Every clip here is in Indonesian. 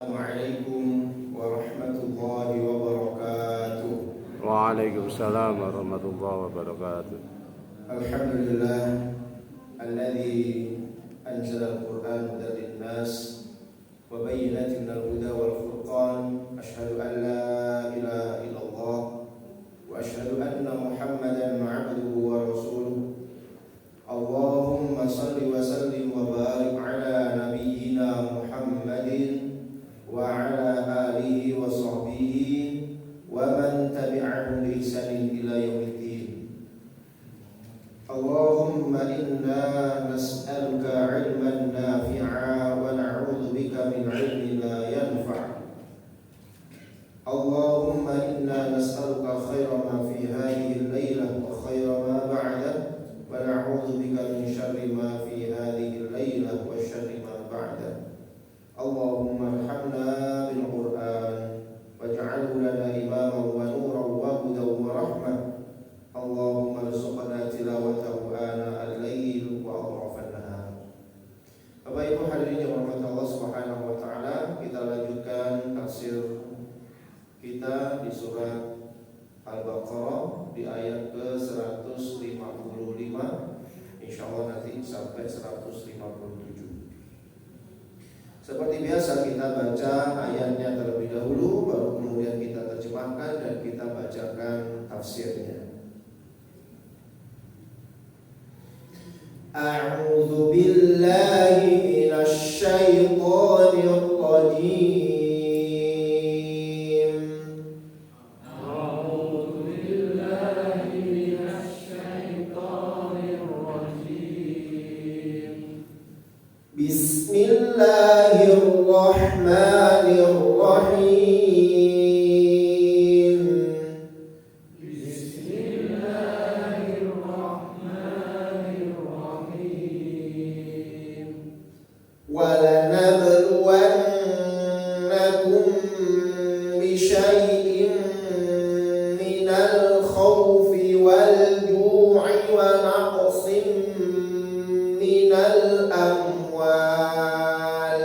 Assalamualaikum warahmatullahi wabarakatuh. Waalaikumsalam warahmatullahi wabarakatuh. Alhamdulillah alladzi anzala al-Qur'an hudan lin-nas wa bayyinatin minal huda wal furqan. Asyhadu an la ilaha illallah wa asyhadu anna Muhammadan 'abduhu wa rasuluh. Allahumma shalli wa sallim wa barik ala nabiyyina Muhammadin wa ala alihi wa sahbihi wa man tabi'ahum bi ihsanin ila yaumiddin. Allahumma inna nas'aluka 'ilman nafi'a wa na'udzu bika min 'ilmin la yanfa'. Allahumma inna nas'aluka khaira ma fi hadhihi al-lailah wa khaira ma ba'da wa na'udzu bika min syarri ma fi hadhihi al-lailah wa syarri ma ba'da. Allahumma arhamna bil Qur'an waj'alhu lana imaman wa nuran wa hudan wa rahmah. Allahumma rzuqna tilawatahu ana al-lail wa atrafan nahar. Bapak Ibu hadirin yang dirahmati Allah Subhanahu wa taala, kita lanjutkan tafsir kita di surat Al-Baqarah di ayat ke-155. Insyaallah nanti sampai 157. Seperti biasa kita baca ayatnya terlebih dahulu, baru kemudian kita terjemahkan dan kita bacakan tafsirnya. A'udzu billahi minasy syaithanir rajim. Bismillahirrahmanirrahim. Bismillahirrahmanirrahim. Walanabluwannakum bisyai'in minal khawfi wal ju'i wa naqsin minal amwal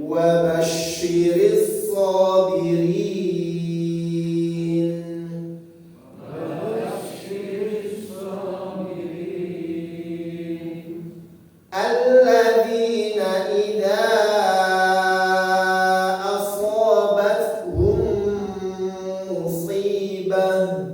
Wabashiris sabirin. Alladzina idza asabathum musibah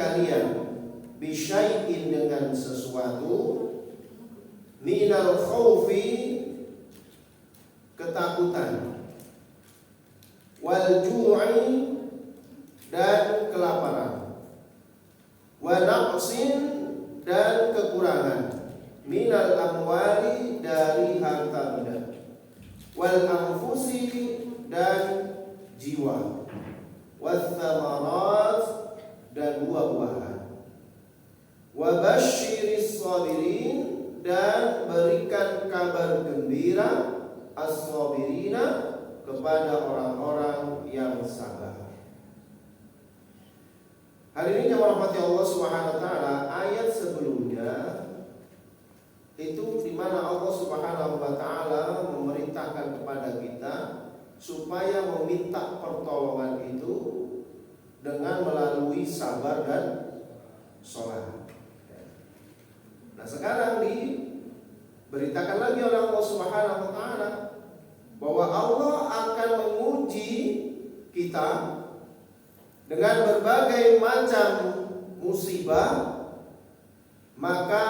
kalian bisyai'in dengan sesuatu, minal khaufi ketakutan, wal ju'i dan kelaparan, wa naqsin dan kekurangan, minal amwali dari harta benda, wal anfusi dan jiwa, was thamarat dan buah-buahan, wa basyiris sabirin dan berikan kabar gembira as-sabirina kepada orang-orang yang sabar. Hadirin yang dirahmati Allah Subhanahu wa taala, ayat sebelumnya itu di mana Allah Subhanahu wa taala memerintahkan kepada kita supaya meminta pertolongan itu dengan melalui sabar dan sholat. Nah, sekarang diberitakan lagi oleh Allah Subhanahu wa taala bahwa Allah akan menguji kita dengan berbagai macam musibah, maka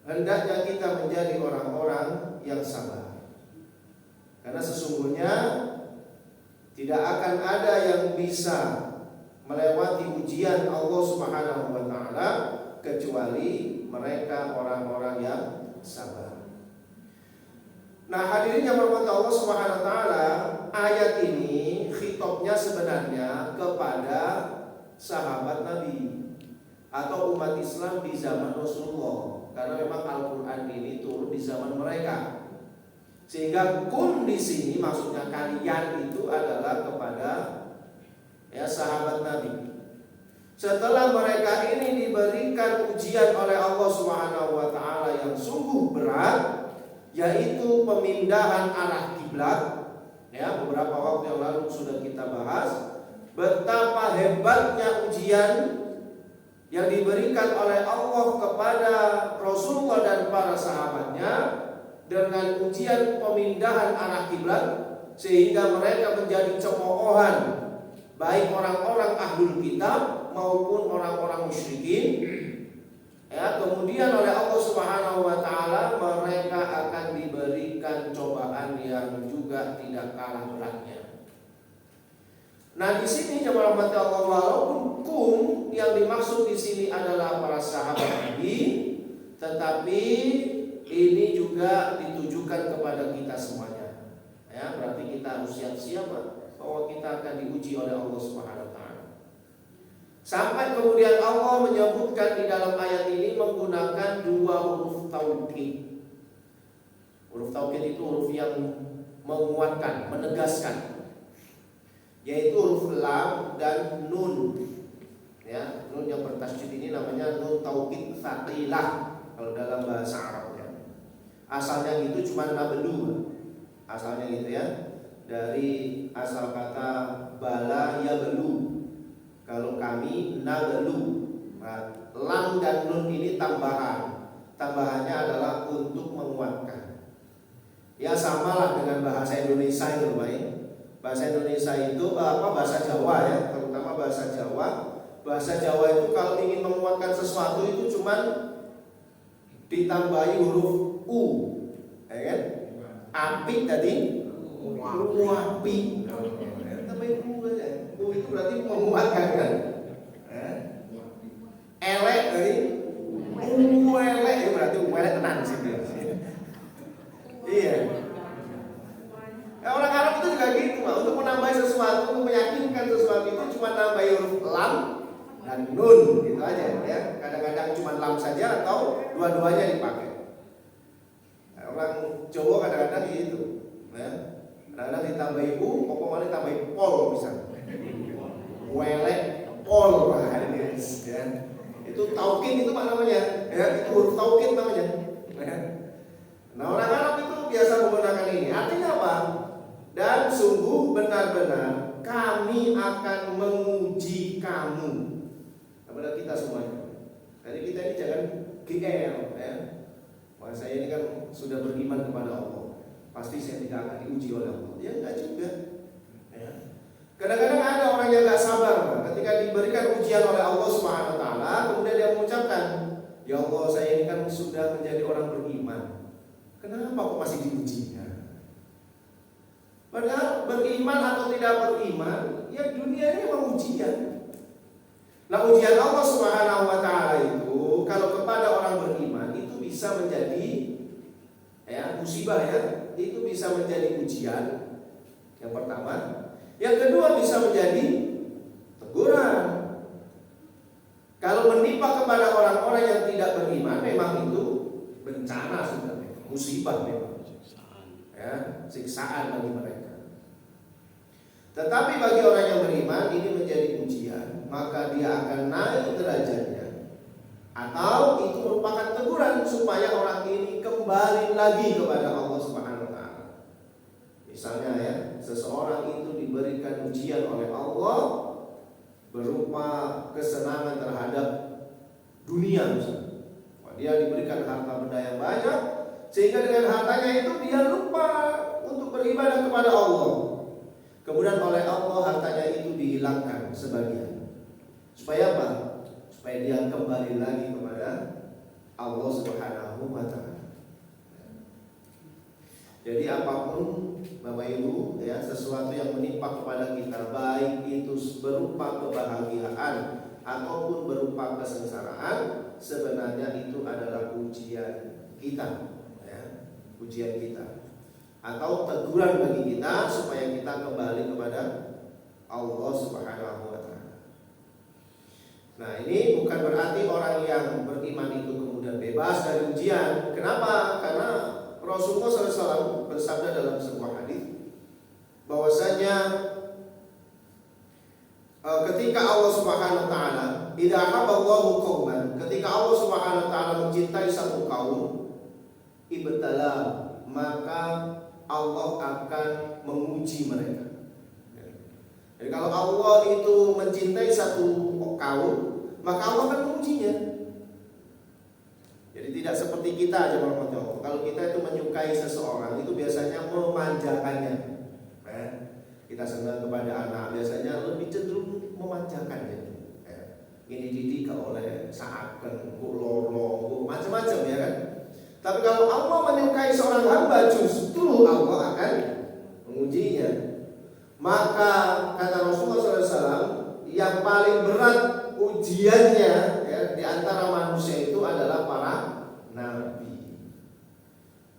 hendaknya kita menjadi orang-orang yang sabar. Karena sesungguhnya tidak akan ada yang bisa melewati ujian Allah Subhanahu wa taala kecuali mereka orang-orang yang sabar. Nah, hadirin yang dirahmati Allah Subhanahu wa taala, ayat ini khitabnya sebenarnya kepada sahabat Nabi atau umat Islam di zaman Rasulullah, karena memang Al-Qur'an ini turun di zaman mereka. Sehingga kun di sini maksudnya kalian itu adalah kepada sahabat Nabi. Setelah mereka ini diberikan ujian oleh Allah Subhanahu wa taala yang sungguh berat, yaitu pemindahan arah kiblat. Beberapa waktu yang lalu sudah kita bahas betapa hebatnya ujian yang diberikan oleh Allah kepada Rasulullah dan para sahabatnya dengan ujian pemindahan arah kiblat, sehingga mereka menjadi cemoohan baik orang-orang ahlul kitab maupun orang-orang musyrikin. Kemudian oleh Allah Subhanahu wa taala mereka akan diberikan cobaan yang juga tidak kalah beratnya. Nah, di sini jemaah rahmati Allah, walaupun kum yang dimaksud di sini adalah para sahabat Nabi, tetapi ini juga ditujukan kepada kita semuanya. Berarti kita harus siap-siap bahwa kita akan diuji oleh Allah Subhanahu wa taala. Sampai kemudian Allah menyebutkan di dalam ayat ini menggunakan dua huruf taukid. Huruf taukid itu huruf yang menguatkan, menegaskan, yaitu huruf lam dan nun. Nun yang bertasydid ini namanya nun taukid tsaqilah kalau dalam bahasa Arabnya. Asalnya gitu cuma nablu. Asalnya gitu dari asal kata bala yablu. Kalau kami nablu. Nah, lam dan nun ini tambahan. Tambahannya adalah untuk menguatkan. Samalah dengan bahasa Indonesia itu, baik. Bahasa Indonesia itu bahasa Jawa terutama bahasa Jawa. Bahasa Jawa itu kalau ingin menguatkan sesuatu itu cuman ditambahi huruf u. Api tadi uapi. Tambahin u aja. U itu berarti menguatkan kan? Elek tadi elek berarti elek tenan sih. Iya. Orang Arab itu juga gitu, untuk menambahi sesuatu, untuk meyakinkan sesuatu itu cuma nambahi huruf lam dan nun, gitu aja Kadang-kadang cuma lam saja atau dua-duanya dipakai. Orang Jawa kadang-kadang gitu, kadang-kadang ditambahi u, pokoknya ditambahi pol misalnya. Welek pol, itu taukid itu apa namanya? Itu huruf taukid namanya. Nah, orang Arab itu biasa menggunakan ini. Artinya apa? Dan sungguh benar-benar kami akan menguji kamu, kepada kita semuanya. Jadi kita ini jangan GL, Wah, saya ini kan sudah beriman kepada Allah, pasti saya tidak akan diuji oleh Allah. Ya enggak juga. Kadang-kadang ada orang yang enggak sabar ketika diberikan ujian oleh Allah mempertanyakan, ya Allah, saya ini kan sudah menjadi orang beriman, kenapa kok masih diuji? Padahal beriman atau tidak beriman, ya dunia ini memang ujian. Nah, ujian Allah Subhanahu wa Ta'ala itu kalau kepada orang beriman itu bisa menjadi musibah, itu bisa menjadi ujian. Yang pertama, yang kedua bisa menjadi teguran. Kalau menimpa kepada orang-orang yang tidak beriman, memang itu bencana sebenarnya, musibah memang, siksaan bagi mereka. Tetapi bagi orang yang beriman ini menjadi ujian, maka dia akan naik derajatnya, atau itu merupakan teguran supaya orang ini kembali lagi kepada Allah Subhanahu wa Ta'ala. Misalnya seseorang itu diberikan ujian oleh Allah berupa kesenangan terhadap dunia misalnya. Dia diberikan harta benda yang banyak, sehingga dengan hartanya itu dia lupa untuk beribadah kepada Allah. Kemudian oleh Allah hartanya itu dihilangkan sebagian. Supaya apa? Supaya dia kembali lagi kepada Allah Subhanahu wa Ta'ala. Jadi apapun Bapak Ibu, sesuatu yang menimpa kepada kita, baik itu berupa kebahagiaan ataupun berupa kesengsaraan, sebenarnya itu adalah ujian kita, ujian kita, atau teguran bagi kita supaya kita kembali kepada Allah Subhanahu wa Ta'ala. Nah, ini bukan berarti orang yang beriman itu kemudian bebas dari ujian. Kenapa? Karena Rasulullah SAW bersabda dalam sebuah hadis bahwasanya ketika Allah Subhanahu wa Ta'ala idza haballahu qauman, ketika Allah Subhanahu wa Ta'ala mencintai satu kaum, ibtala, maka Allah akan menguji mereka. Jadi kalau Allah itu mencintai satu kaum, maka Allah akan mengujinya. Jadi tidak seperti kita aja Allah. Kalau kita itu menyukai seseorang, itu biasanya memanjakannya. Kita senang kepada anak, biasanya lebih cenderung memanjakannya. Ini didik oleh seakan, loro, macam-macam ya kan. Tapi kalau Allah menyukai seorang hamba, justru Allah akan mengujinya. Maka kata Rasulullah SAW, yang paling berat ujiannya di antara manusia itu adalah para nabi.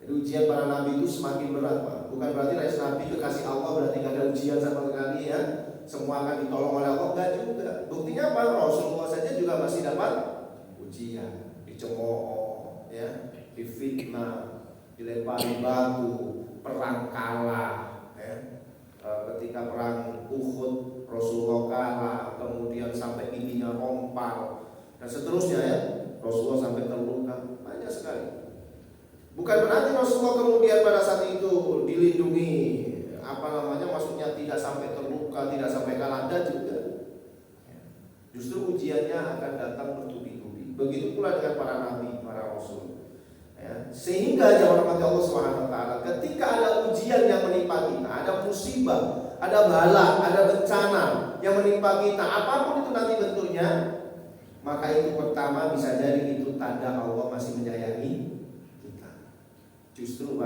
Jadi ujian para nabi itu semakin berat, Pak. Bukan berarti nabi kekasih Allah berarti gak ada ujian sama sekali semua akan ditolong oleh Allah, enggak juga. Buktinya apa? Rasulullah saja juga masih dapat ujian, dicemooh, difitnah, dilempari batu, perang kalah, ketika perang Uhud Rasulullah kalah, kemudian sampai giginya rompal dan seterusnya Rasulullah sampai terluka, banyak sekali. Bukan berarti Rasulullah kemudian pada saat itu dilindungi, maksudnya tidak sampai terluka, tidak sampai kalah, dan juga justru ujiannya akan datang bertubi-tubi. Begitu pula dengan para nabi, para rasul. Sehingga jangan mati Allah Subhanahu wa Ta'ala, ketika ada ujian yang menimpa kita, ada musibah, ada bala, ada bencana yang menimpa kita, apapun itu nanti bentuknya, maka itu pertama bisa jadi itu tanda Allah masih menyayangi kita. Justru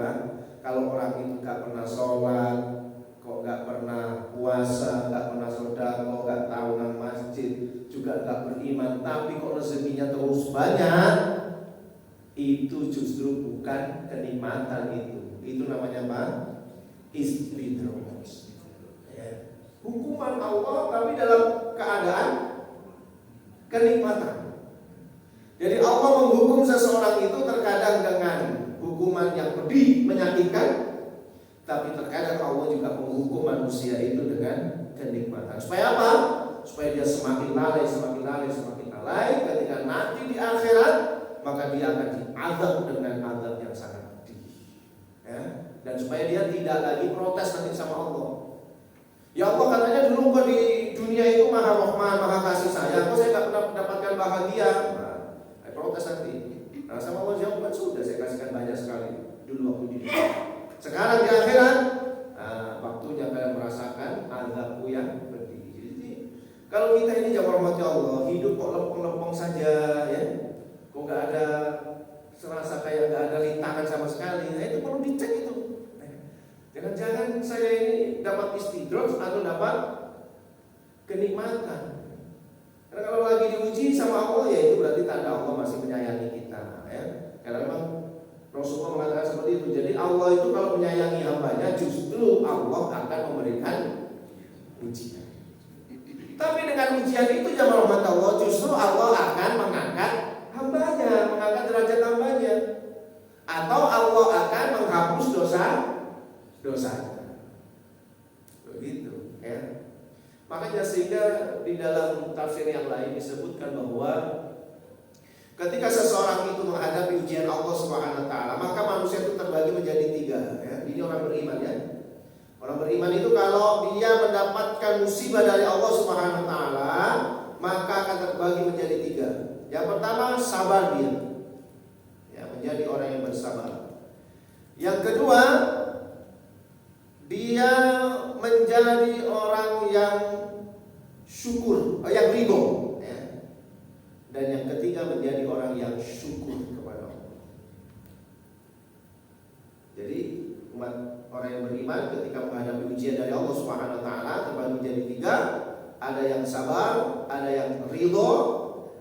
kalau orang itu gak pernah sholat, kok gak pernah puasa, gak pernah sedekah, gak tahunan masjid, juga gak beriman, tapi kok rezekinya terus banyak, itu justru bukan kenikmatan itu namanya apa? Istidroj. Hukuman Allah tapi dalam keadaan kenikmatan. Jadi Allah menghukum seseorang itu terkadang dengan hukuman yang pedih, menyakitkan, tapi terkadang Allah juga menghukum manusia itu dengan kenikmatan. Supaya apa? Supaya dia semakin lalai, semakin lalai, semakin lalai. Ketika nanti di akhirat, maka dia akan diazab dengan azab yang sangat pedih, dan supaya dia tidak lagi protes nanti sama Allah. Ya Allah, katanya dulu kok di dunia itu maha rahman, maha kasih sayang, kok saya gak pernah mendapatkan bahagia. Protes nanti. Nah, sama Allah jawab, sudah saya kasihkan banyak sekali dulu waktu di dunia. Sekarang di akhirat, waktunya kalian merasakan azabku yang pedih. Jadi kalau kita ini jangan hormati Allah, hidup kok lempeng-lempeng saja, kenikmatan. Karena kalau lagi diuji sama Allah, ya itu berarti tanda Allah masih menyayangi kita, ya. Karena memang Rasulullah mengatakan seperti itu. Jadi Allah itu kalau menyayangi hambanya, justru Allah akan memberikan ujian. Tapi dengan ujian itu jamaah rahmat Allah, justru Allah akan mengangkat hambanya, mengangkat derajat hambanya, atau Allah akan menghapus dosa-dosanya. Begitu, ya. Makanya sehingga di dalam tafsir yang lain disebutkan bahwa ketika seseorang itu menghadapi ujian Allah Subhanahu wa taala, maka manusia itu terbagi menjadi 3, ya. Ini orang beriman, ya. Orang beriman itu kalau dia mendapatkan musibah dari Allah Subhanahu wa taala, maka akan terbagi menjadi 3. Yang pertama, sabar dia. Ya, menjadi orang yang bersabar. Yang kedua, dia menjadi orang yang syukur, yang ridho, ya. Dan yang ketiga menjadi orang yang syukur kepada Allah. Jadi orang yang beriman ketika menghadapi ujian dari Allah Subhanahu wa taala terbagi menjadi 3, ada yang sabar, ada yang ridho,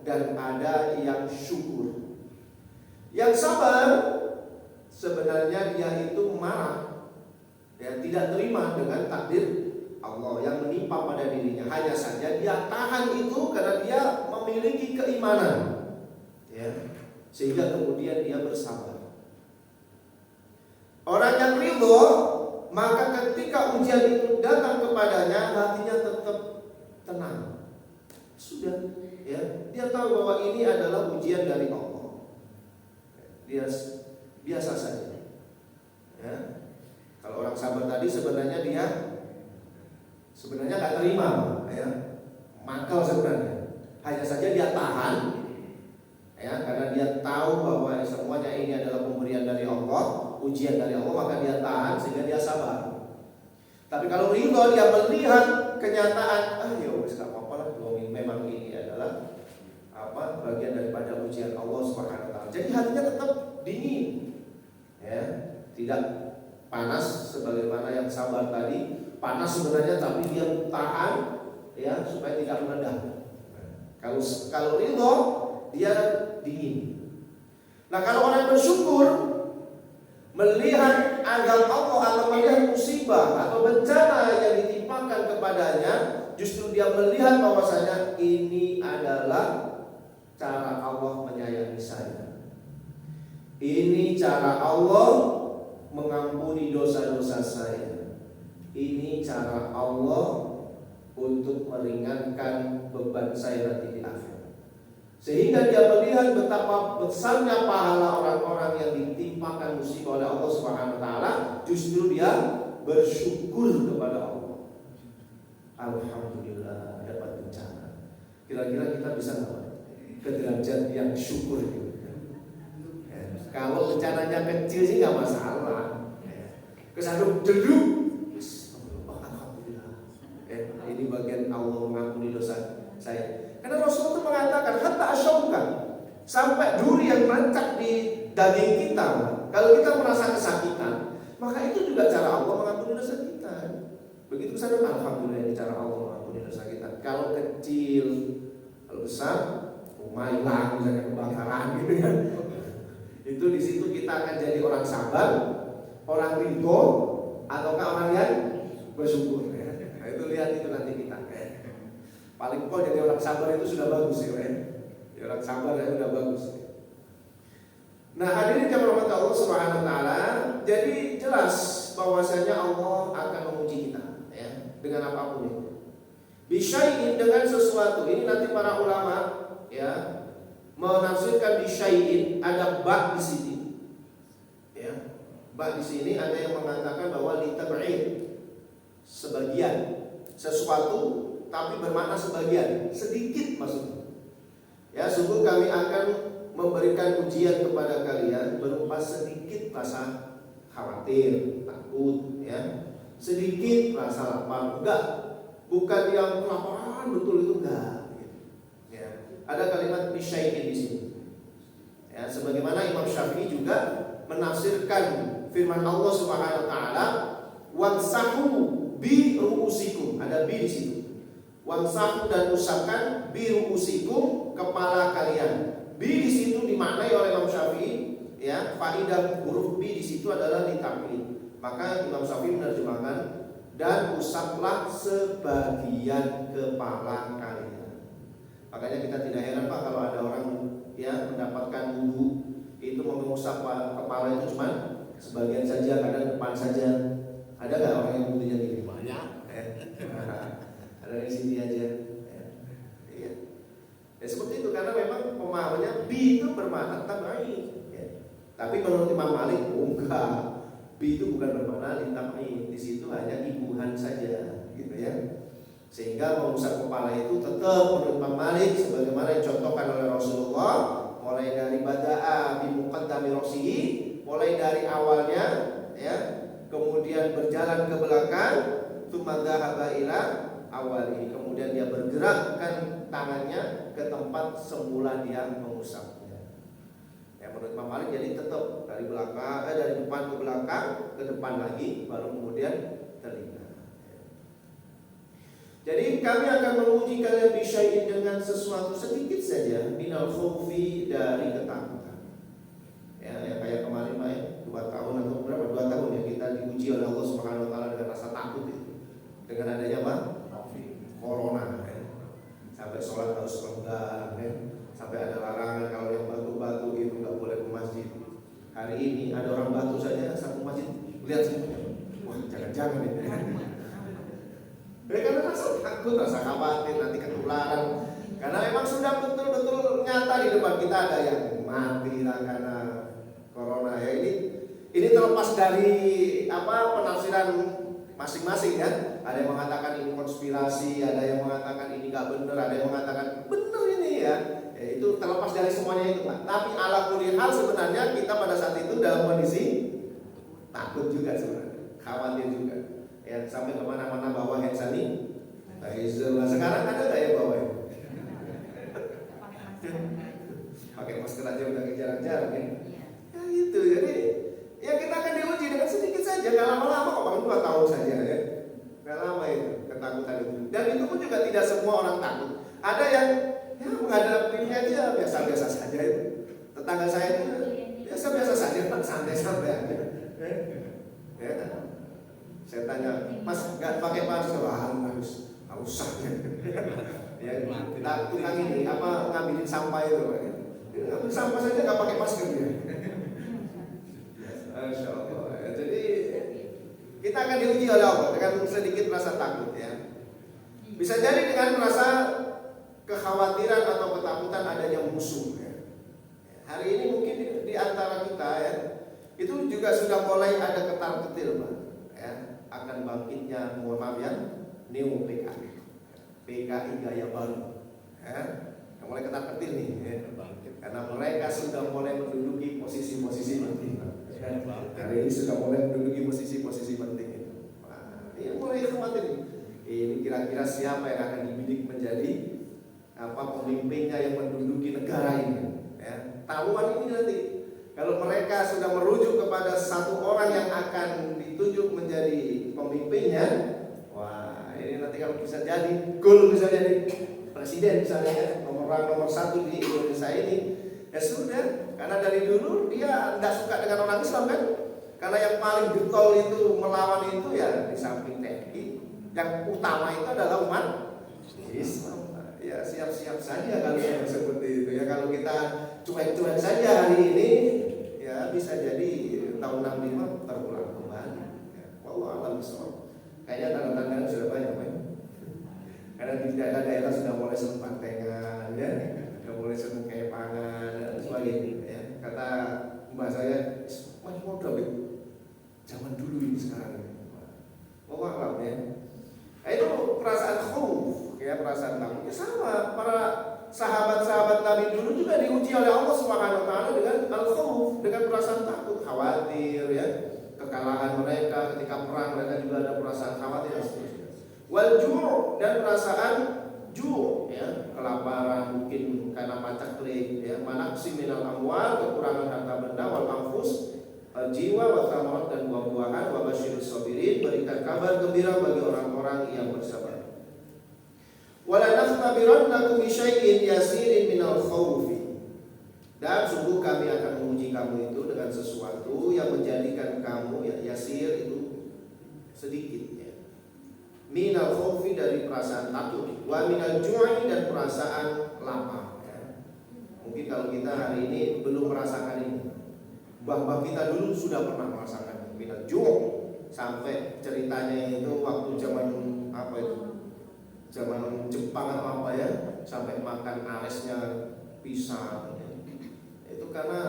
dan ada yang syukur. Yang sabar sebenarnya dia itu marah, ya, tidak terima dengan takdir Allah yang menimpa pada dirinya. Hanya saja dia tahan itu karena dia memiliki keimanan, ya, sehingga kemudian dia bersabar. Orang yang ridho, maka ketika ujian itu datang kepadanya, hatinya tetap tenang. Sudah, ya, dia tahu bahwa ini adalah ujian dari Allah. Dia biasa saja, ya. Kalau orang sabar tadi sebenarnya dia nggak terima, ya, mangkal sebenarnya. Hanya saja dia tahan, ya, karena dia tahu bahwa semuanya ini adalah pemberian dari Allah, ujian dari Allah, maka dia tahan sehingga dia sabar. Tapi kalau ridho, dia melihat kenyataan, ya wis gak apa-apa lah, memang ini adalah bagian daripada ujian Allah Subhanahu wa taala. Jadi hatinya tetap dingin, ya, tidak panas sebagaimana yang sabar tadi. Panas sebenarnya tapi dia tahan, ya, supaya tidak meledak. Kalau ridho, dia dingin. Nah, kalau orang bersyukur melihat azab Allah atau melihat musibah atau bencana yang ditimpakan kepadanya, justru dia melihat bahwasanya ini adalah cara Allah menyayangi saya. Ini cara Allah mengampuni dosa-dosa saya. Ini cara Allah untuk meringankan beban saya nanti di akhirat. Sehingga dia melihat betapa besarnya pahala orang-orang yang ditimpakan musibah oleh Allah Subhanahu wa taala, justru dia bersyukur kepada Allah. Alhamdulillah dapat bencana. Kira-kira kita bisa nggak ke derajat yang syukur gitu? Kalau bencananya kecil sih nggak masalah. Kesandung jeduk, alhamdulillah. Ini bagian Allah mengampuni dosa saya. Karena Rasulullah itu mengatakan hatta asyauka, sampai duri yang rancak di daging kita. Kalau kita merasa kesakitan, maka itu juga cara Allah mengampuni dosa kita. Begitu sadar, alhamdulillah ini cara Allah mengampuni dosa kita. Kalau kecil, kalau besar, rumah hilang, misalnya kebakaran gitu kan. Itu di situ kita akan jadi orang sabar, orang ridho, ataukah orang yang bersyukur. Nah, itu lihat itu nanti kita. Paling pol jadi orang sabar itu sudah bagus ya, ya, orang sabar itu sudah bagus. Nah, hadirin jamaah rahmat Allah Subhanahu wa taala, jadi jelas bahwasanya Allah akan menguji kita, ya, dengan apapun itu. Bisyai'in, dengan sesuatu. Ini nanti para ulama, ya, menafsirkan bisyai'in, ada ba di sini. Ya. Ba di sini ada yang mengatakan bahwa litab'id, sebagian, sesuatu tapi bermakna sebagian, sedikit maksudnya. Ya, sungguh kami akan memberikan ujian kepada kalian berupa sedikit rasa khawatir, takut, ya. Sedikit rasa lapar, enggak. Bukan yang kelaparan betul itu enggak. Ya. Ada kalimat bisyai'in di sini. Ya, sebagaimana Imam Syafi'i juga menafsirkan firman Allah Subhanahu wa taala, "Wansahu bi ru'usikum." Ada bi di situ. Wamsahu dan usapkan biru usikum kepala kalian. Bi di situ dimaknai oleh Imam Syafi'i, ya, faidah huruf bi di situ adalah litamkin. Maka Imam Syafi'i menerjemahkan dan usaplah sebagian kepala kalian. Makanya kita tidak heran Pak kalau ada orang ya mendapatkan wudu itu mengusap kepala itu cuma sebagian saja, kadang depan saja. Ada nggak orang yang wudunya gini? Banyak. Ada di sini aja. Ya. Ya seperti itu karena memang pemahamannya bi itu bermakna tabai. Ya. Tapi menurut Imam Malik enggak. Bi itu bukan bermakna litamai. Di situ hanya imbuhan saja, gitu ya. Sehingga mengusap kepala itu tetap menurut Imam Malik sebagaimana dicontohkan oleh Rasulullah, mulai dari bada'a bi muqaddami rasihi, mulai dari awalnya ya, kemudian berjalan ke belakang, tsumma dhahaba ila awali, kemudian dia bergerakkan tangannya ke tempat semula dia mengusapnya. Ya menurut Imam Malik jadi tetap dari belakang, dari depan ke belakang, ke depan lagi, baru kemudian telinga. Jadi kami akan menguji kalian bisyai'in dengan sesuatu sedikit saja minal khawfi dari ketakutan. Ya kayak kemarin Pak ya, 2 tahun atau berapa 2 tahun ya kita diuji oleh Allah Subhanahu wa taala dengan rasa takut itu. Dengan adanya apa? Corona ya. Sampai sholat harus renggang ya. Sampai ada larangan kalau yang batu-batu itu nggak boleh ke masjid. Hari ini ada orang batu saja satu masjid, lihat semuanya. Wah jangan-jangan ini. Karena rasa takut, rasa khawatir nanti ketularan. Karena memang sudah betul-betul nyata di depan kita ada yang mati lah karena corona ya. Ini terlepas dari penafsiran masing-masing ya. Ada yang mengatakan ini konspirasi, ada yang mengatakan ini nggak benar, ada yang mengatakan benar ini ya. Itu terlepas dari semuanya itu Pak. Tapi ala kulli hal sebenarnya kita pada saat itu dalam kondisi takut juga sebenarnya, khawatir juga. Ya sampai kemana-mana bawa hand sanitizer. Sekarang ada nggak ya bawa ya? Pakai masker aja udah jarang-jarang ya. Ya itu jadi ya kita akan diuji dengan sedikit saja, nggak lama-lama kok, paling 2 tahun saja ya. Nggak lama itu ketakutan itu. Dan itu pun juga tidak semua orang takut. Ada yang ya menghadapinya aja biasa-biasa saja itu. Tetangga saya itu biasa-biasa saja, santai-santai aja. Ya. Saya tanya, Mas nggak pakai masker? Harus usah ya. Tukang ini ngambilin sampah itu, ngambil sampah saja nggak pakai masker dia. Masya Allah. Ya, jadi kita akan diuji oleh Allah dengan sedikit rasa takut ya. Bisa jadi dengan rasa kekhawatiran atau ketakutan adanya musuh ya. Hari ini mungkin di antara kita ya, itu juga sudah mulai ada ketar-ketir Pak ya, akan bangkitnya New PKI gaya baru ya. Yang mulai ketar-ketir nih ya. Karena mereka sudah mulai menduduki posisi-posisi penting. Hari ini sudah mulai menduduki posisi-posisi penting itu. Nah, ini mulai khawatir. Ini kira-kira siapa yang akan dibidik menjadi pemimpinnya yang menduduki negara ini? Ya, tahuan ini nanti. Kalau mereka sudah merujuk kepada satu orang yang akan ditunjuk menjadi pemimpinnya, wah ini nanti kalau bisa jadi goal, bisa jadi presiden misalnya ya, nomor 1 di Indonesia ini, ya sudah. Karena dari dulu dia tidak suka dengan orang Islam kan, karena yang paling getol itu melawan itu ya di samping TNI, yang utama itu adalah umat Islam. Ya siap-siap saja kalau seperti itu ya. Kalau kita cuek-cuek saja hari ini, ya bisa jadi tahun 65 terulang kembali. Ya, wallahu a'lam bishawab. Kayaknya tanda-tandanya sudah banyak Pak. Karena di daerah-daerah sudah mulai seneng pantengan ya, sudah mulai seneng kayak pangan dan sebagainya ya. Kata mbak saya, masih muda Bik. Zaman dulu ini sekarang ini. Wallahu a'lam ya. Nah, itu perasaan khauf ya, perasaan takut ya sama. Para sahabat-sahabat Nabi dulu juga diuji oleh Allah Subhanahu wa taala dengan al-khauf, dengan perasaan takut, khawatir ya, kekalahan mereka ketika perang, mereka juga ada perasaan khawatir dan seterusnya. Wal ju' dan perasaan ju' ya, kelaparan mungkin karena pacaklik ya, manaksi minal amwal, kekurangan harta benda, wal anfus, jiwa, wa thamarat dan buah-buahan, wa basyirus sabirin, berikan kabar gembira bagi orang-orang yang bersabar. Wala nakhtabirannakum bi syai'in yasirin minal khawfi. Dan sungguh kami akan menguji kamu itu dengan sesuatu yang menjadikan kamu yasir itu sedikit ya. Minal khawfi dari perasaan takut, wa minal ju'i dan perasaan lapar ya. Mungkin kalau kita hari ini belum merasakan ini, bahwa kita dulu sudah pernah merasakan minal ju'. Sampai ceritanya itu waktu zaman apa itu? Zaman Jepang atau apa ya, sampai makan aresnya pisang. Itu karena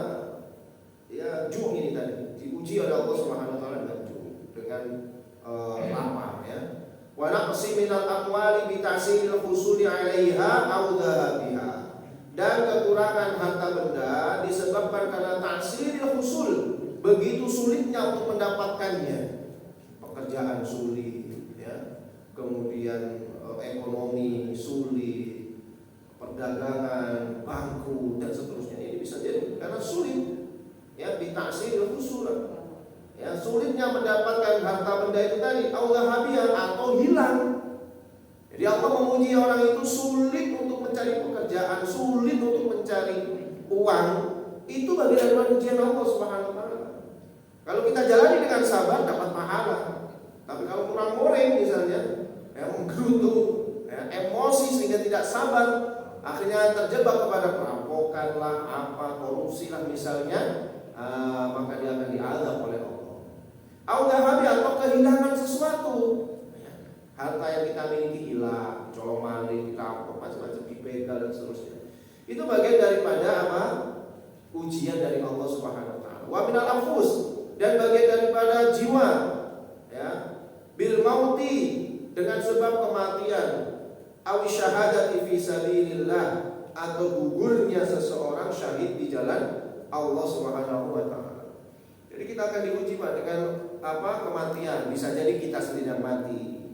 ya ju' ini tadi diuji oleh Allah Subhanahu wa taala dengan ju', dengan lapar ya. Wa naqsi minal amwali bi ta'silil husuli 'alaiha aw dhahabiha. Dan kekurangan harta benda disebabkan karena ta'silil husul, begitu sulitnya untuk mendapatkannya. Pekerjaan sulit ya. Kemudian ekonomi sulit, perdagangan bangkrut dan seterusnya. Ini bisa jadi karena sulit ya, bitaksil husul ya, sulitnya mendapatkan harta benda itu tadi, aulahabiyah atau hilang. Jadi Allah menguji orang itu sulit untuk mencari pekerjaan, sulit untuk mencari uang. Itu bagian dari ujian Allah Subhanahu wa taala. Kalau kita jalani dengan sabar dapat pahala. Tapi kalau kurang goreng misalnya, ya, menggerutu, ya, emosi sehingga tidak sabar, akhirnya terjebak kepada perampokan lah, apa korupsi lah misalnya, maka dia akan diazab oleh Allah. Aulahabi atau kehilangan sesuatu, ya, harta yang kita miliki hilang, colong maling, dirampok, macam-macam dibegal dan seterusnya. Itu bagian daripada apa? Ujian dari Allah Subhanahu wa taala. Wa minal anfus, dan bagian daripada jiwa, ya. Bil mauti, dengan sebab kematian, aw syahadati fi sabilillah, atau gugurnya seseorang syahid di jalan Allah Subhanahu wa taala. Jadi kita akan diuji Pak dengan apa? Kematian. Bisa jadi kita sendiri yang mati.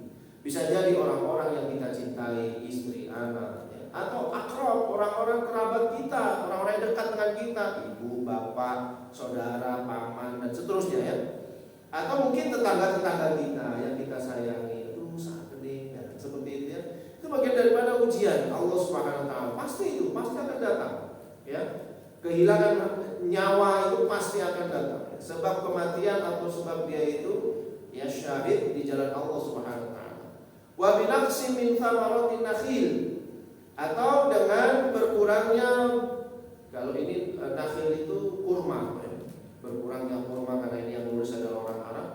Bisa jadi orang-orang yang kita cintai, istri, anak, ya. Atau akrab, orang-orang kerabat kita, orang-orang yang dekat dengan kita, ibu, bapak, saudara, paman dan seterusnya ya. Atau mungkin tetangga-tetangga kita yang kita sayangi, itu sangat gede, ya. Seperti itu ya. Itu bagian daripada ujian Allah Subhanahu wa taala. Pasti itu, pasti akan datang. Ya. Kehilangan nyawa itu pasti akan datang. Sebab kematian atau sebab dia itu ya syahid di jalan Allah Subhanahu wa taala. Wa binaqsi min thamaratin nakhil, atau dengan berkurangnya, kalau ini nakhil itu kurma ya. Berkurangnya kurma, karena ini yang nulis adalah orang Arab.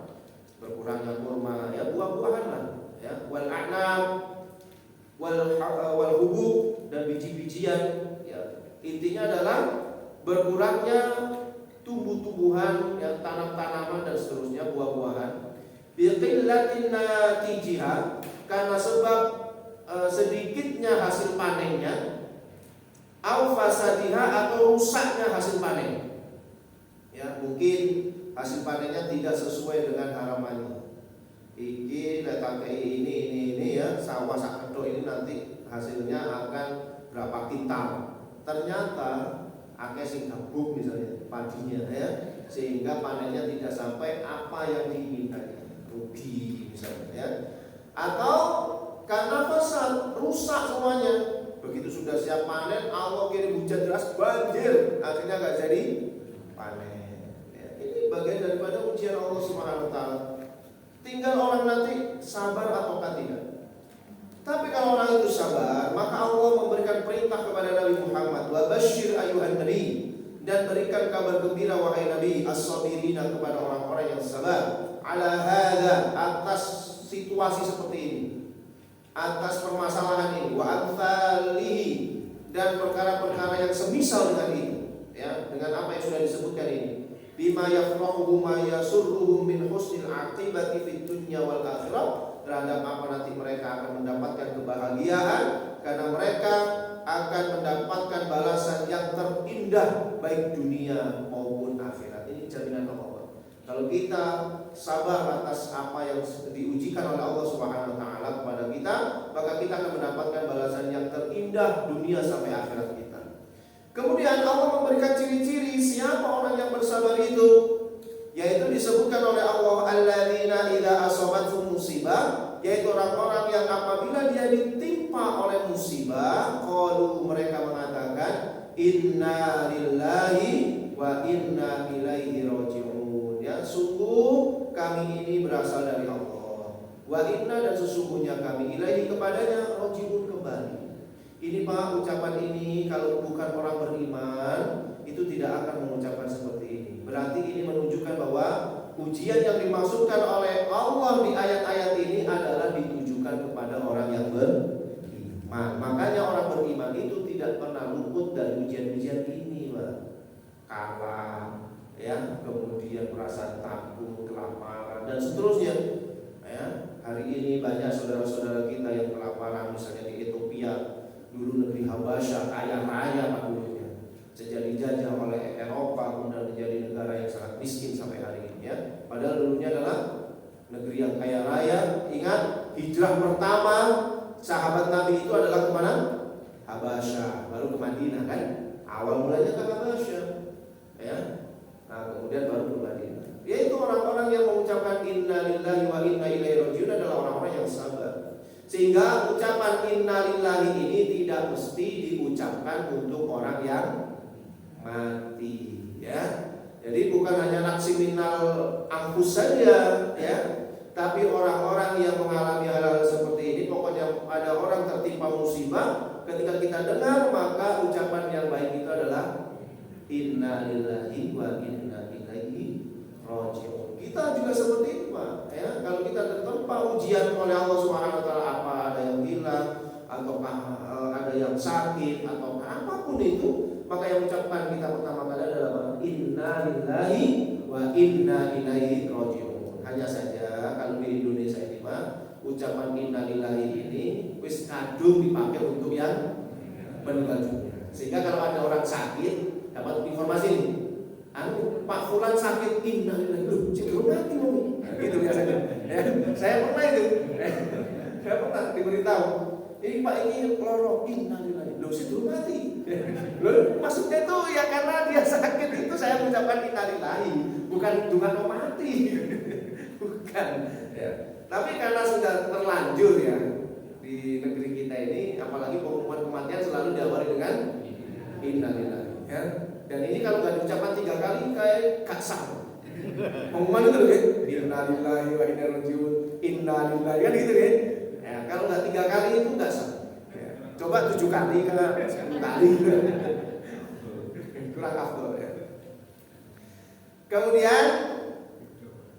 Berkurangnya kurma ya, buah-buahan lah ya, wal a'nab wal hubub, dan biji-bijian ya. Intinya adalah berkurangnya tumbuh-tumbuhan ya, tanam-tanaman dan seterusnya, buah-buahan. Biqillatin natijiha, karena sebab sedikitnya hasil panennya, au fasadiha, atau rusaknya hasil panen. Ya, mungkin hasil panennya tidak sesuai dengan harapannya. Iki datang ke ini ya, sawah sakedo ini nanti hasilnya akan berapa kintal. Ternyata akeh sing gabung misalnya padinya ya, sehingga panennya tidak sampai apa yang diinginkan, rugi misalnya ya. Atau karena fasad, rusak semuanya. Begitu sudah siap panen, Allah kirim hujan deras, banjir, akhirnya nggak jadi panen. Bagian daripada ujian Allah Subhanahu wa taala. Tinggal orang nanti sabar ataukah tidak. Tapi kalau orang itu sabar, maka Allah memberikan perintah kepada Nabi Muhammad, wa basyir ayuhan nabi, dan berikan kabar gembira wahai Nabi, as-sabirina, kepada orang-orang yang sabar, ala hadza, atas situasi seperti ini, atas permasalahan ini, wa amthalihi, dan perkara-perkara yang semisal dengan ini, ya, dengan apa yang sudah disebutkan ini. Bima yafrahuhum ma yasurruhum min husnil aqibati fid dunya wal akhirah, terhadap apa nanti mereka akan mendapatkan kebahagiaan karena mereka akan mendapatkan balasan yang terindah baik dunia maupun akhirat. Ini jaminan Allah. Kalau kita sabar atas apa yang diujikan oleh Allah Subhanahu wa taala kepada kita, maka kita akan mendapatkan balasan yang terindah dunia sampai akhirat kita. Kemudian Allah memberikan ciri-ciri siapa orang yang bersabar itu, yaitu disebutkan oleh Allah, alladzina idza asabatuhum musibah, yaitu orang-orang yang apabila dia ditimpa ditimpa oleh musibah, qalu mereka mengatakan inna lillahi wa inna ilaihi raji'un. Ya, sungguh kami ini berasal dari Allah. Wa inna, dan sesungguhnya kami ilaihi, kepadanya, raji'un, kembali. Ini Pak, ucapan ini kalau bukan orang beriman itu tidak akan mengucapkan seperti ini. Berarti ini menunjukkan bahwa ujian yang dimaksudkan oleh Allah di ayat-ayat ini adalah ditujukan kepada orang yang beriman. Makanya orang beriman itu tidak pernah luput dari ujian-ujian ini, Pak. Kalah, ya, kemudian merasa takut, kelaparan, dan seterusnya. Ya, hari ini banyak saudara-saudara kita yang kelaparan, misalnya di Ethiopia. Dulu negeri Habasyah kaya raya Pak dulunya, sejak dijajah oleh Eropa kemudian menjadi negara yang sangat miskin sampai hari ini, ya. Padahal dulunya adalah negeri yang kaya raya. Ingat, hijrah pertama sahabat Nabi itu adalah kemana? Habasyah, baru ke Madinah kan? Awal mulanya ke Habasyah, ya. Nah kemudian baru ke Madinah. Yaitu orang-orang yang mengucapkan inna lillahi wa inna ilaihi raji'un adalah orang-orang yang sabar. Sehingga ucapan innalillahi ini tidak mesti diucapkan untuk orang yang mati, ya. Jadi bukan hanya naksi minal angkus saja, ya. Tapi orang-orang yang mengalami hal-hal seperti ini, pokoknya ada orang tertimpa musibah, ketika kita dengar maka ucapan yang baik itu adalah innalillahi wa inna ilaihi raji'un. Kita juga seperti itu, Pak, ya. Kalau kita tertimpa ujian oleh Allah Subhanahu wa taala, apa ada yang hilang atau ada yang sakit atau apapun itu, maka yang ucapkan kita pertama kali adalah inna lillahi wa inna ilaihi raji'un. Hanya saja kalau di Indonesia ini, Pak, ucapan inna lillahi ini wis kadung dipakai untuk yang meninggal dunia. Sehingga kalau ada orang sakit dapat informasi ini, Pak Fulan sakit, innalillahi, loh, cenderung mati loh. Gitu biasanya. Ya, saya pernah itu. Saya pernah diberitahu, ini Pak ini loro, innalillahi, loh, cenderung mati. Loh, maksudnya itu ya karena dia sakit itu saya mengucapkan innalillahi, bukan dengan mau mati. Bukan. Ya. Tapi karena sudah terlanjur ya di negeri kita ini, apalagi pengumuman kematian selalu diawali dengan innalillahi. Ya. Dan ini kalau nggak diucapkan 3 kali kayak kasar. Pengumuman itu loh, innalillahi wa inna ilaihi raji'un, innalillahi, kan gitu kan? Ya, kalau nggak 3 kali itu nggak sah. Ya. Coba 7 kali, 10 kali. Kurang afdol ya. Kemudian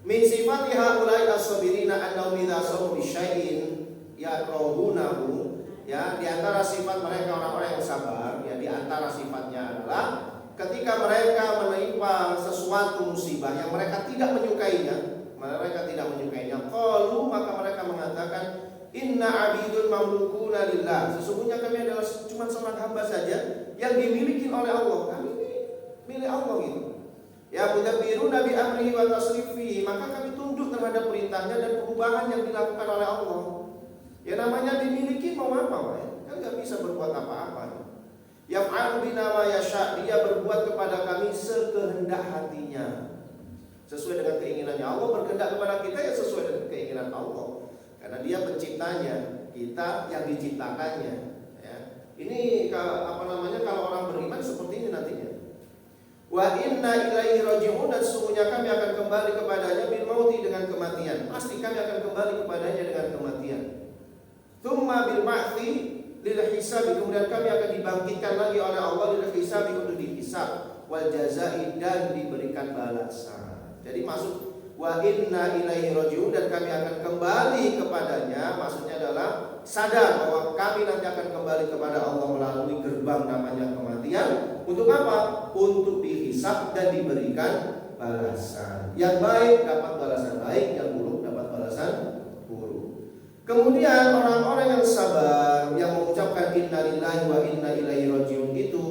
min sifati haula'i as-sabirina annahum idza samu bi syai'in yakrahunahu. Ya, di antara sifat mereka orang-orang yang sabar, ya, di antara sifatnya adalah ketika mereka menimpa sesuatu musibah yang mereka tidak menyukainya, qalu, maka mereka mengatakan inna abidun mamlukuna lillah, sesungguhnya kami adalah cuma seorang hamba saja yang dimiliki oleh Allah, kami ini milik Allah gitu. Ya mudabbiruna bi amrihi wa tasrifihi, maka kami tunduk terhadap perintahnya dan perubahan yang dilakukan oleh Allah. Ya namanya dimiliki mau apa, Pak? Kan nggak bisa berbuat apa-apa. Yaf'alu bina ma yasha', dia berbuat kepada kami sekehendak hatinya, sesuai dengan keinginannya. Allah berkehendak kepada kita ya sesuai dengan keinginan Allah, karena dia penciptanya, kita yang diciptakannya. Ya. Ini kalau orang beriman seperti ini nantinya. Wa inna ilaihi raji'un, dan sesungguhnya kami akan kembali kepadanya bil mauti, dengan kematian. Pasti kami akan kembali kepadanya dengan kematian. Tsumma bil ba'tsi lil hisab, kemudian kami akan dibangkitkan lagi oleh Allah lil hisab, untuk dihisab, wal jazai, dan diberikan balasan. Jadi maksud wa inna ilaihi raji'un, dan kami akan kembali kepadanya, maksudnya adalah sadar bahwa kami nanti akan kembali kepada Allah melalui gerbang namanya kematian. Untuk apa? Untuk dihisab dan diberikan balasan. Yang baik dapat balasan baik, yang buruk dapat balasan buruk. Kemudian orang-orang yang sabar, yang mengucapkan innalillahi wa inna ilaihi raji'un itu,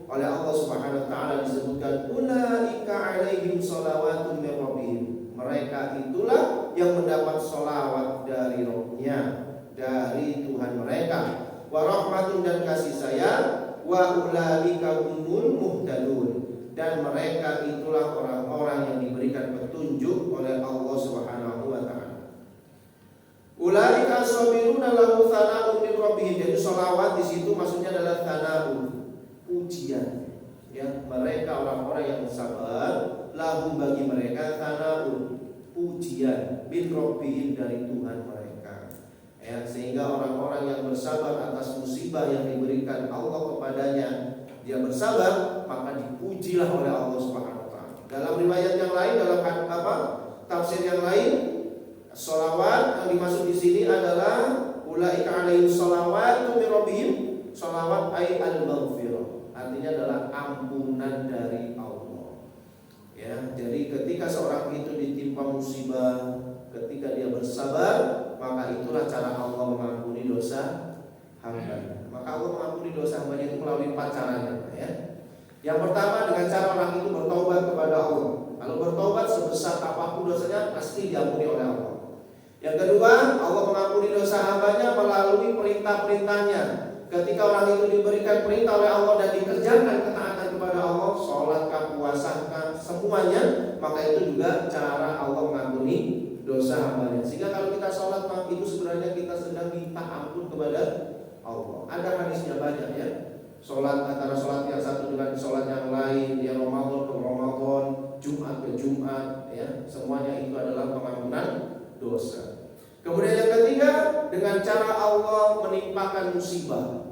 oleh Allah Subhanahu wa taala disebutkan ulaika alaihim shalawatun min rabbihim, mereka itulah yang mendapat sholawat dari Rabb-nya, dari Tuhan mereka, wa rahmatun, dan kasih sayang, wa ulaika humul muhtadun, dan mereka itulah orang-orang yang diberikan petunjuk oleh Allah Subhanahu wa taala. Ulaika as-sabiruna lahu tsana'un min rabbihim. Jadi sholawat di situ maksudnya adalah tsana'un, pujian. Ya, mereka orang-orang yang bersabar, lahu bagi mereka tsana'un, pujian min rabbihim dari Tuhan mereka. Ya, sehingga orang-orang yang bersabar atas musibah yang diberikan Allah kepadanya, dia bersabar, maka dipujilah oleh Allah Subhanahu wa taala. Dalam riwayat yang lain, dalam tafsir yang lain, sholawat yang dimaksud di sini adalah ulaika alaihim sholawatu min rabbihim. Sholawat ay al-maghfirah, artinya adalah ampunan dari Allah. Ya, jadi ketika seorang itu ditimpa musibah, ketika dia bersabar, maka itulah cara Allah mengampuni dosa hamba. Maka Allah mengampuni dosa hamba itu melalui 4 caranya, ya. Yang pertama dengan cara orang itu bertobat kepada Allah. Kalau bertobat sebesar apapun dosanya pasti diampuni oleh Allah. Yang kedua, Allah mengampuni dosa hambanya melalui perintah-perintahnya. Ketika orang itu diberikan perintah oleh Allah dan dikerjakan ketaatan kepada Allah, sholatkah, puasakah, semuanya, maka itu juga cara Allah mengampuni dosa hambanya. Sehingga kalau kita sholat, itu sebenarnya kita sedang minta ampun kepada Allah. Ada hadisnya banyak, ya. Sholat antara sholat yang satu dengan sholat yang lain, ya, Ramadan ke Ramadan, Jumat ke Jumat, ya, semuanya itu adalah pengampunan dosa. Kemudian yang ketiga, dengan cara Allah menimpakan musibah.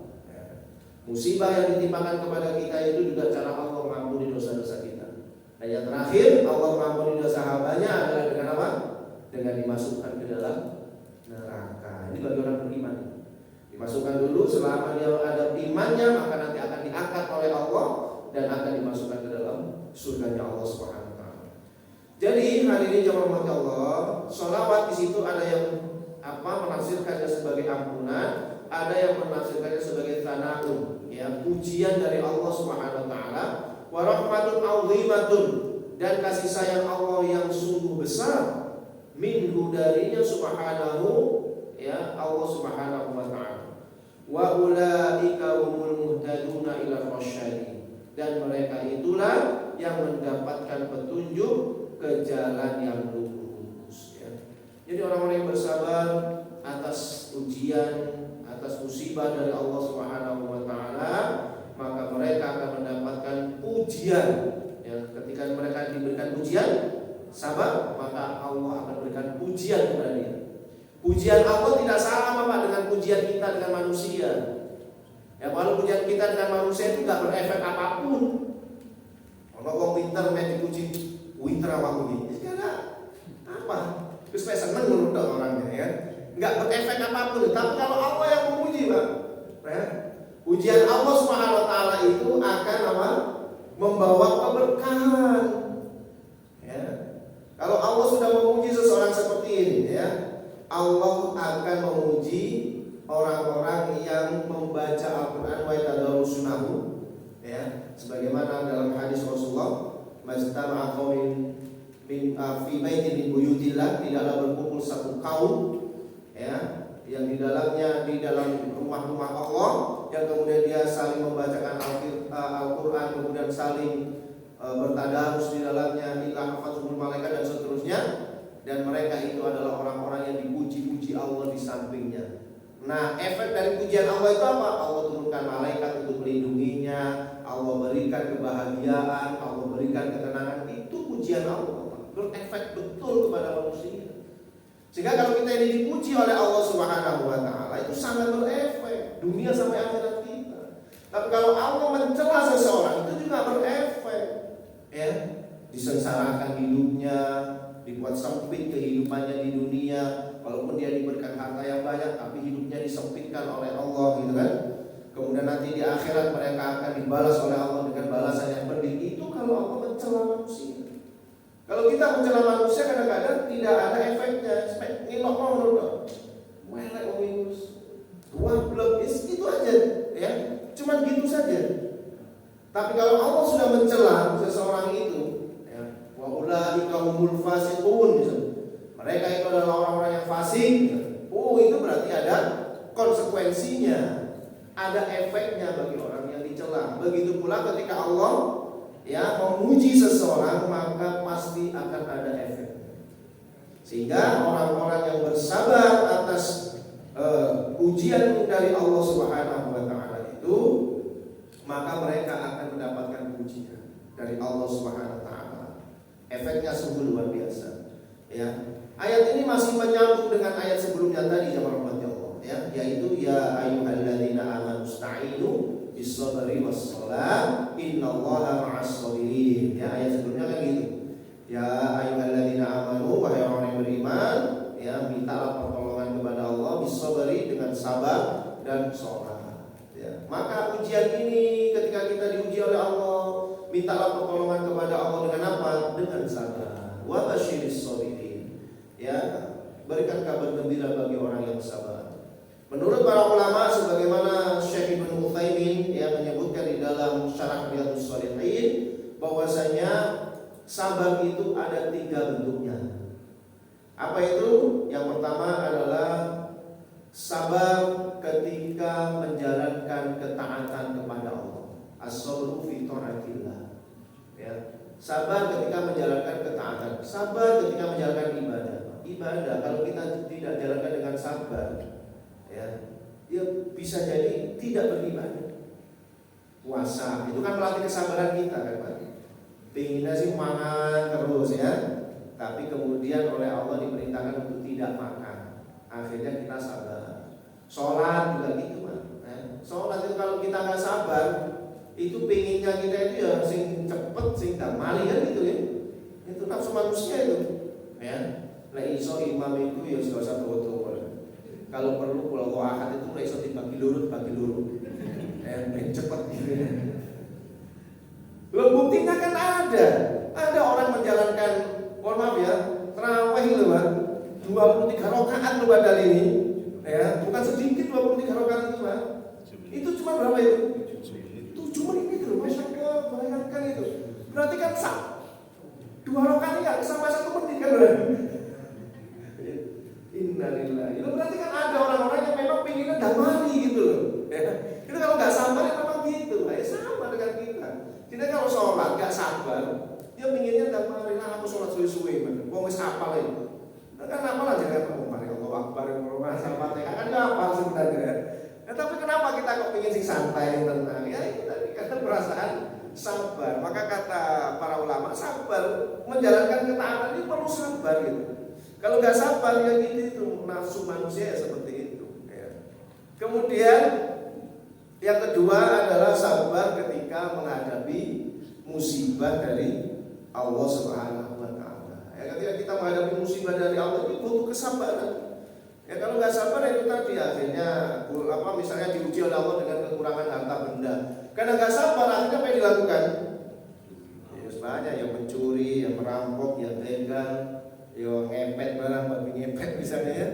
Musibah yang ditimpakan kepada kita itu juga cara Allah mengampuni dosa-dosa kita. Dan yang terakhir, Allah mengampuni dosa hambanya adalah dengan apa? Dengan dimasukkan ke dalam neraka. Ini bagi orang beriman. Dimasukkan dulu, selama dia ada imannya, maka nanti akan diangkat oleh Allah dan akan dimasukkan ke dalam surganya Allah Subhanahu wa taala. Jadi hari ini jemaah rahmat Allah, sholawat di situ ada yang menafsirkannya sebagai ampunan, ada yang menafsirkannya sebagai tsana'un, ya, pujian dari Allah Subhanahu wa taala, wa rahmatun 'azimatun, dan kasih sayang Allah yang sungguh besar, minhu darinya subhanahu, ya, Allah Subhanahu wa taala. Wa ulaika humul muhtaduna ila rasyadi, dan mereka itulah yang mendapatkan petunjuk ke jalan yang lurus, ya. Jadi orang-orang yang bersabar atas ujian, atas musibah dari Allah Subhanahu wa taala, maka mereka akan mendapatkan pujian, ya. Ketika mereka diberikan pujian, sabar, maka Allah akan berikan pujian kepada dia. Pujian Allah tidak sama, Bapak, dengan pujian kita dengan manusia. Ya, kalau pujian kita dengan manusia itu tidak berefek apapun. Kalau wong pinter mek dipuji, pinter awakmu iki. Karena apa? Terus saya seneng menurut orangnya, ya. Enggak berefek apapun. Tapi kalau Allah yang memuji, Pak, ya, pujian Allah Subhanahu wa taala itu akan apa? Membawa keberkahan. Ya. Kalau Allah sudah memuji seseorang seperti ini, ya, Allah akan memuji orang-orang yang membaca Al-Quran wa yatadarrusunahu, ya, sebagaimana dalam hadis Rasulullah, majtama'a qaumin fi baitin min buyutillah, tidaklah berkumpul satu kaum, ya, yang di dalamnya di dalam rumah-rumah Allah, yang kemudian dia saling membacakan Al-Quran, kemudian saling bertadarus di dalamnya, illa hafazuhul malaikat dan seterusnya. Dan mereka itu adalah orang-orang yang dipuji-puji Allah di sampingnya. Nah, efek dari pujian Allah itu apa? Allah turunkan malaikat untuk melindunginya, Allah berikan kebahagiaan, Allah berikan ketenangan. Itu pujian Allah, berefek betul kepada manusia. Sehingga kalau kita ini dipuji oleh Allah Subhanahu wa taala, itu sangat berefek dunia sampai akhirat kita. Tapi kalau Allah mencela seseorang, itu juga berefek, ya, disengsarakan hidupnya, dibuat sempit kehidupannya di dunia. Walaupun dia diberikan harta yang banyak, tapi hidupnya disempitkan oleh Allah, gitu kan. Kemudian nanti di akhirat mereka akan dibalas oleh Allah dengan balasan yang pedih. Itu kalau Allah mencela manusia. Kalau kita mencela manusia, kadang-kadang tidak ada efeknya. Ngilok menurut welek minus dua blok itu aja, ya, cuman gitu saja. Tapi kalau Allah sudah mencela seseorang itu, ulaika humul fasiqun, mereka itu adalah orang-orang yang fasik. Itu berarti ada konsekuensinya, ada efeknya bagi orang yang dicela. Begitu pula ketika Allah, ya, memuji seseorang, maka pasti akan ada efek. Sehingga orang-orang yang bersabar atas ujian dari Allah Subhanahu wa taala itu, maka mereka akan mendapatkan pujian dari Allah Subhanahu wa taala. Efeknya sungguh luar biasa. Ya. Ayat ini masih menyambung dengan ayat sebelumnya tadi, jemaah rahmat Allah, ya, yaitu ya ayyuhalladzina amanu ista'inu bis-sabri was-shalah innallaha ma'as-sabirin. Ya, ayat sebelumnya kan gitu. Ya ayyuhalladzina amanu, wahai orang yang beriman, ya, mintalah pertolongan kepada Allah bis-sabri, dengan sabar dan sholat. Ya. Maka ujian ini ketika kita diuji oleh Allah, mintalah pertolongan kepada Allah dengan apa? Dengan sabar. Wa basyiris sabirin. Ya, berikan kabar gembira bagi orang yang sabar. Menurut para ulama, sebagaimana Syekh Ibnu Utsaimin yang menyebutkan di dalam Syarah Riyadhus Shalihin, bahwasanya sabar itu ada 3 bentuknya. Apa itu? Yang pertama adalah sabar ketika menjalankan ketaatan kepada Allah. As-sabru fi ta'atillah. Ya. Sabar ketika menjalankan ketaatan, sabar ketika menjalankan ibadah. Kalau kita tidak jalankan dengan sabar, ya, dia bisa jadi tidak beribadah. Puasa itu kan melatih kesabaran kita kan, Pak. Pinginnya sih makan terus, ya, tapi kemudian oleh Allah diperintahkan untuk tidak makan. Akhirnya kita sabar. Sholat juga gitu, Pak. Sholat itu kalau kita nggak sabar, itu pinginnya kita itu ya sing cepet, sing damai kan gitu ya. Itu nafsu manusia itu, ya. Nah iso imam itu ya gak usah tunggu-tunggu. Kalau perlu kalau ahad itu iso dibagi lurut, main cepet gitu ya. Loh, buktinya kan ada orang menjalankan, mohon maaf ya, tarawih loh, Pak. 23 rakaat loh padahal ini, ya, bukan sedikit 23 rakaat itu, Pak. Itu cuma berapa itu? 7 menit itu, Masya Allah, bayangkan itu. Berarti kan 2 rakaat ini kan sampai 1 menit kan, Innalillahi. Itu berarti kan ada orang-orang yang memang pinginnya damai gitu loh. Ya. Itu kalau nggak sabar ya memang gitu. Ya sama dengan kita. Kita kalau sholat nggak sabar, dia pinginnya damai. Nah aku sholat suwe-suwe, mau wis apal itu. Nah, kan apal aja kan, mari Allah Akbar, Allah sabar. Kan nggak apal sebenarnya. Ya, tapi kenapa kita kok pingin sing santai, tenang? Ya itu tadi karena perasaan sabar. Maka kata para ulama, sabar menjalankan ketaatan ini perlu sabar gitu. Kalau nggak sabar ya gitu, itu nafsu manusia ya seperti itu. Ya. Kemudian yang kedua adalah sabar ketika menghadapi musibah dari Allah Subhanahu wa taala. Ya, ketika kita menghadapi musibah dari Allah itu butuh kesabaran. Ya kalau nggak sabar itu tadi akhirnya misalnya diuji oleh Allah dengan kekurangan harta benda. Karena nggak sabar akhirnya apa yang dilakukan? Ya banyak yang mencuri, yang merampok, yang begal. Yo ngepet barang, babi ngepet misalnya ya,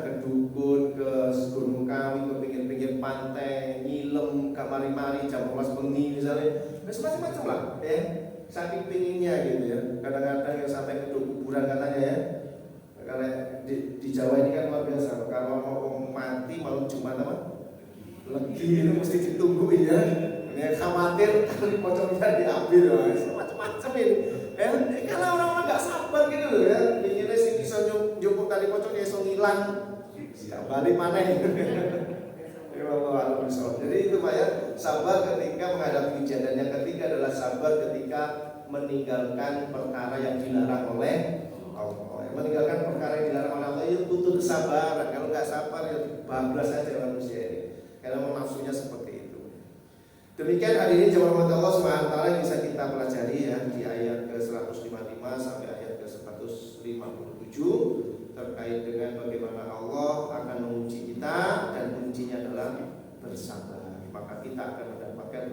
ke dukun, ke gunung kawi, ke pinggir-pinggir pantai, nyilem, ke mari-mari jam 12 bengi misalnya, macam-macam lah, ya, saking pinginnya gitu ya. Kadang-kadang yang sampai ke kuburan katanya ya, kalau di Jawa ini kan luar biasa. Kalau mau mati malam Jumat apa, lagi itu mesti ditunggu ya, khawatir kalau pocongnya diambil, macam-macam ini. Ya, karena orang-orang nggak sabar gitu loh ya, inginnya sih bisa jemput tali pocong dia so ngilang, balik mana ya? Ya Allah, jadi itu Pak ya, sabar ketika menghadapi ujian. Dan yang ketiga adalah sabar ketika meninggalkan perkara yang dilarang oleh Allah. Meninggalkan perkara yang dilarang oleh Allah itu butuh kesabaran. Kalau nggak sabar ya bablas saja manusia ini. Karena nafsunya seperti itu. Demikian hadirin jemaah Allah Subhanahu wa taala yang bisa kita pelajari ya di ayat ke-155 sampai ayat ke-157 terkait dengan bagaimana Allah akan menguji kita dan kuncinya adalah bersabar. Maka kita akan mendapatkan